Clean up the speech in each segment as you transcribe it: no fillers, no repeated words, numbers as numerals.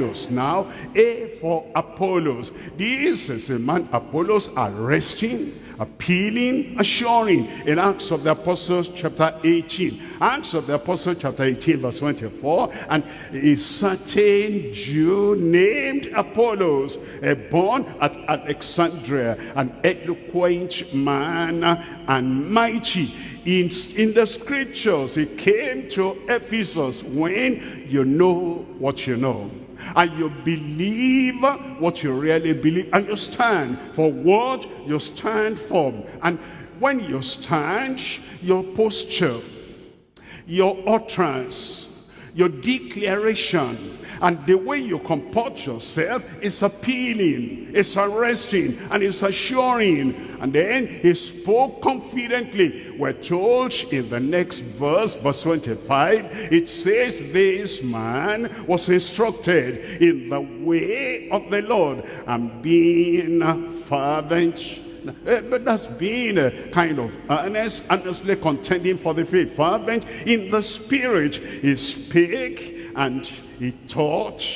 Now, A for Apollos. This is a man, Apollos, arresting, appealing, assuring in Acts of the Apostles chapter 18. Acts of the Apostles chapter 18 verse 24. And a certain Jew named Apollos, born at Alexandria, an eloquent man and mighty in the scriptures. He came to Ephesus. When you know what you know, and you believe what you really believe, and you stand for what you stand for, and when you stand, your posture, your utterance, your declaration, and the way you comport yourself is appealing, it's arresting, and it's assuring. And then he spoke confidently. We're told in the next verse, verse 25, it says this man was instructed in the way of the Lord, and being fervent. But that's being a kind of earnestly contending for the faith, fervent in the spirit. He spake and he taught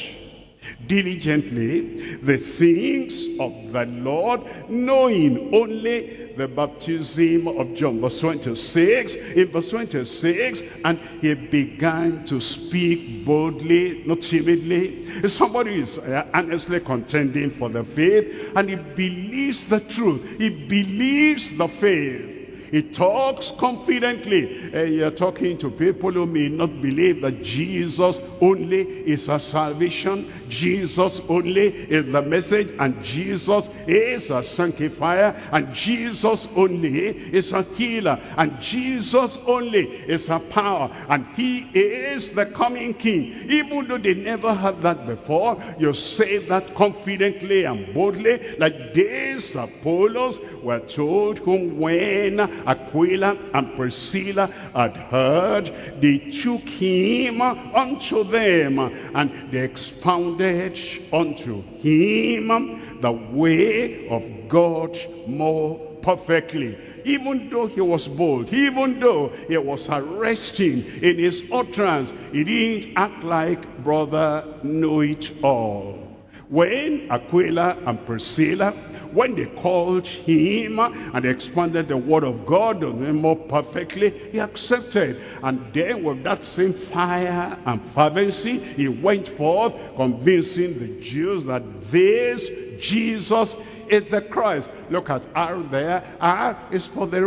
diligently the things of the Lord, knowing only the baptism of John. Verse 26, in verse 26, and he began to speak boldly, not timidly. Somebody is earnestly contending for the faith, and he believes the truth. He believes the faith. He talks confidently. You're talking to people who may not believe that Jesus only is our salvation, Jesus only is the message, and Jesus is a sanctifier, and Jesus only is a healer, and Jesus only is a power, and he is the coming king. Even though they never had that before, you say that confidently and boldly, like this Apollos were told, whom when Aquila and Priscilla had heard, they took him unto them, and they expounded unto him the way of God more perfectly. Even though he was bold, even though he was arresting in his utterance, he didn't act like brother know-it-all. When Aquila and Priscilla, when they called him and expanded the word of God more perfectly, he accepted. And then with that same fire and fervency, he went forth convincing the Jews that this Jesus is the Christ. Look at R there. R is for the